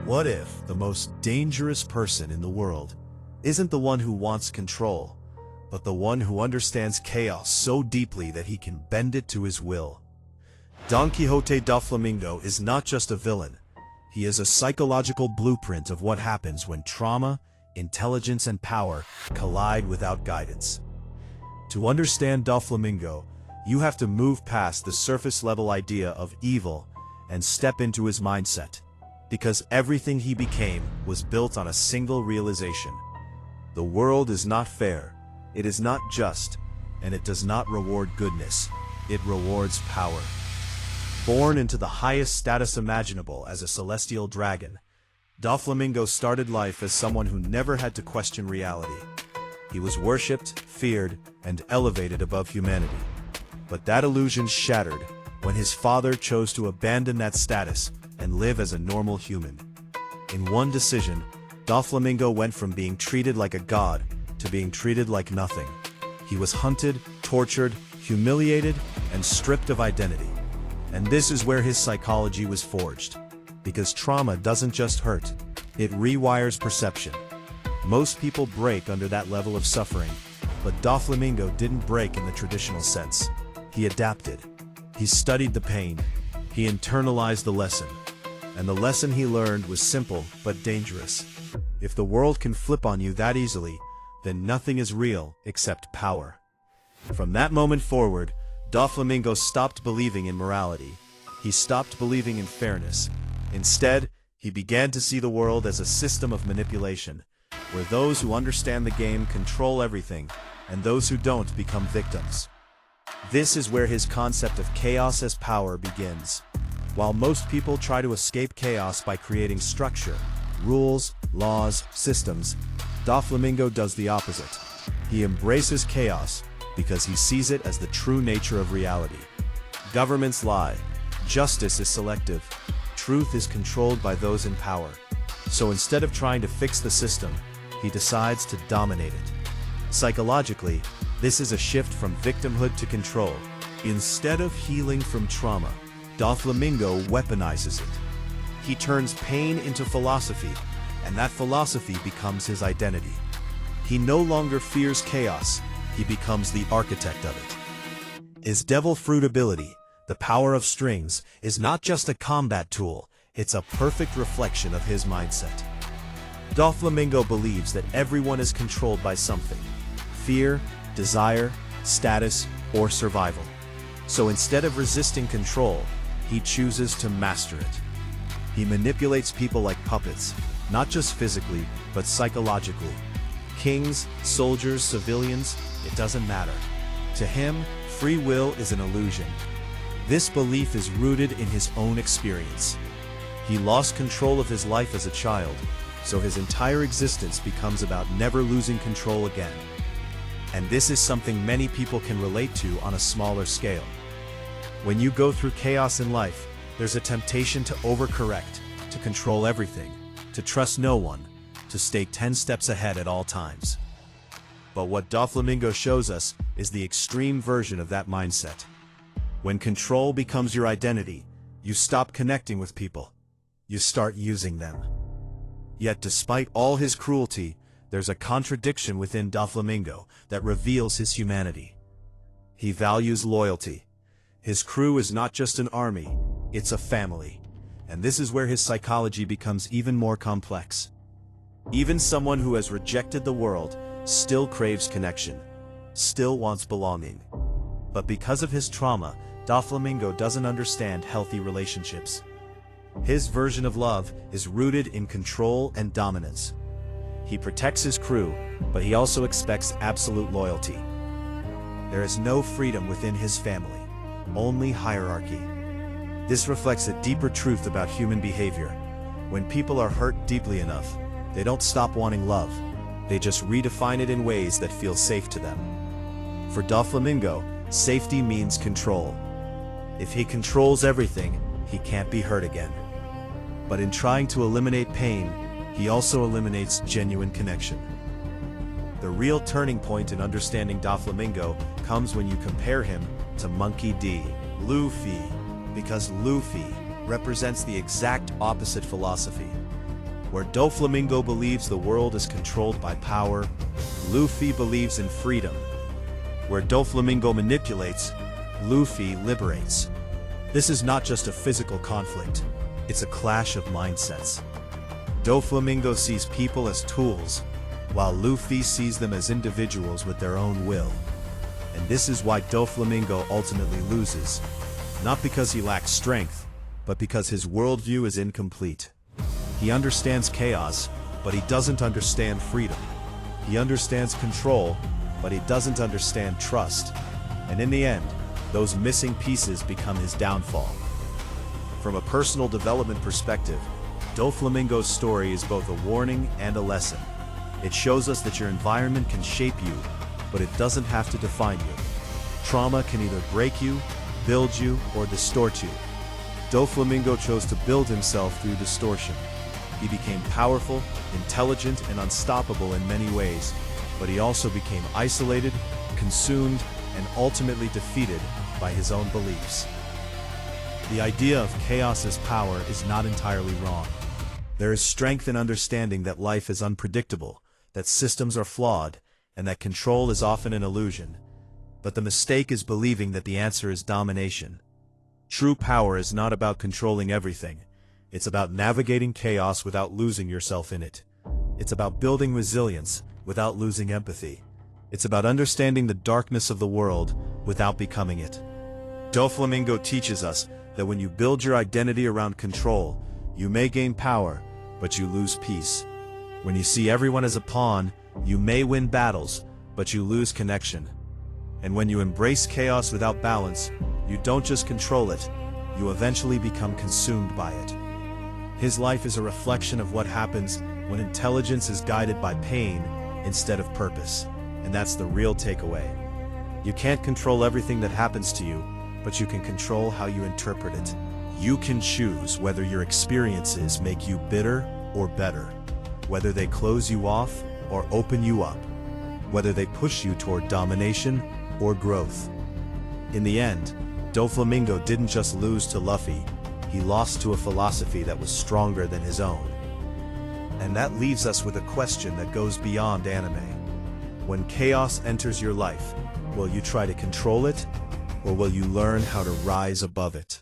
What if the most dangerous person in the world isn't the one who wants control, but the one who understands chaos so deeply that he can bend it to his will? Donquixote Doflamingo is not just a villain. He is a psychological blueprint of what happens when trauma, intelligence, and power collide without guidance. To understand Doflamingo, you have to move past the surface-level idea of evil and step into his mindset, because everything he became was built on a single realization. The world is not fair, it is not just, and it does not reward goodness, it rewards power. Born into the highest status imaginable as a celestial dragon, Doflamingo started life as someone who never had to question reality. He was worshipped, feared, and elevated above humanity. But that illusion shattered when his father chose to abandon that status and live as a normal human. In one decision, Doflamingo went from being treated like a god to being treated like nothing. He was hunted, tortured, humiliated, and stripped of identity. And this is where his psychology was forged. Because trauma doesn't just hurt, it rewires perception. Most people break under that level of suffering, but Doflamingo didn't break in the traditional sense. He adapted. He studied the pain. He internalized the lesson. And the lesson he learned was simple but dangerous. If the world can flip on you that easily, then nothing is real except power. From that moment forward, Doflamingo stopped believing in morality. He stopped believing in fairness. Instead, he began to see the world as a system of manipulation, where those who understand the game control everything, and those who don't become victims. This is where his concept of chaos as power begins. While most people try to escape chaos by creating structure, rules, laws, systems, Doflamingo does the opposite. He embraces chaos because he sees it as the true nature of reality. Governments lie. Justice is selective. Truth is controlled by those in power. So instead of trying to fix the system, he decides to dominate it. Psychologically, this is a shift from victimhood to control. Instead of healing from trauma, Doflamingo weaponizes it. He turns pain into philosophy, and that philosophy becomes his identity. He no longer fears chaos, he becomes the architect of it. His devil fruit ability, the power of strings, is not just a combat tool, it's a perfect reflection of his mindset. Doflamingo believes that everyone is controlled by something: fear, desire, status, or survival. So instead of resisting control, he chooses to master it. He manipulates people like puppets, not just physically, but psychologically. Kings, soldiers, civilians, it doesn't matter. To him, free will is an illusion. This belief is rooted in his own experience. He lost control of his life as a child, so his entire existence becomes about never losing control again. And this is something many people can relate to on a smaller scale. When you go through chaos in life, there's a temptation to overcorrect, to control everything, to trust no one, to stay 10 steps ahead at all times. But what Doflamingo shows us is the extreme version of that mindset. When control becomes your identity, you stop connecting with people. You start using them. Yet despite all his cruelty, there's a contradiction within Doflamingo that reveals his humanity. He values loyalty. His crew is not just an army, it's a family. And this is where his psychology becomes even more complex. Even someone who has rejected the world still craves connection, still wants belonging. But because of his trauma, Doflamingo doesn't understand healthy relationships. His version of love is rooted in control and dominance. He protects his crew, but he also expects absolute loyalty. There is no freedom within his family, only hierarchy. This reflects a deeper truth about human behavior. When people are hurt deeply enough, they don't stop wanting love. They just redefine it in ways that feel safe to them. For Doflamingo, safety means control. If he controls everything, he can't be hurt again. But in trying to eliminate pain, he also eliminates genuine connection. The real turning point in understanding Doflamingo comes when you compare him to Monkey D. Luffy, because Luffy represents the exact opposite philosophy. Where Doflamingo believes the world is controlled by power, Luffy believes in freedom. Where Doflamingo manipulates, Luffy liberates. This is not just a physical conflict, it's a clash of mindsets. Doflamingo sees people as tools, while Luffy sees them as individuals with their own will. And this is why Doflamingo ultimately loses, not because he lacks strength, but because his worldview is incomplete. He understands chaos, but he doesn't understand freedom. He understands control, but he doesn't understand trust. And in the end, those missing pieces become his downfall. From a personal development perspective, Doflamingo's story is both a warning and a lesson. It shows us that your environment can shape you, but it doesn't have to define you. Trauma can either break you, build you, or distort you. Doflamingo chose to build himself through distortion. He became powerful, intelligent, and unstoppable in many ways, but he also became isolated, consumed, and ultimately defeated by his own beliefs. The idea of chaos as power is not entirely wrong. There is strength in understanding that life is unpredictable, that systems are flawed, and that control is often an illusion. But the mistake is believing that the answer is domination. True power is not about controlling everything. It's about navigating chaos without losing yourself in it. It's about building resilience without losing empathy. It's about understanding the darkness of the world without becoming it. Doflamingo teaches us that when you build your identity around control, you may gain power, but you lose peace. When you see everyone as a pawn, you may win battles, but you lose connection. And when you embrace chaos without balance, you don't just control it, you eventually become consumed by it. His life is a reflection of what happens when intelligence is guided by pain instead of purpose. And that's the real takeaway. You can't control everything that happens to you, but you can control how you interpret it. You can choose whether your experiences make you bitter or better, whether they close you off or open you up, whether they push you toward domination or growth. In the end, Doflamingo didn't just lose to Luffy, he lost to a philosophy that was stronger than his own. And that leaves us with a question that goes beyond anime. When chaos enters your life, will you try to control it, or will you learn how to rise above it?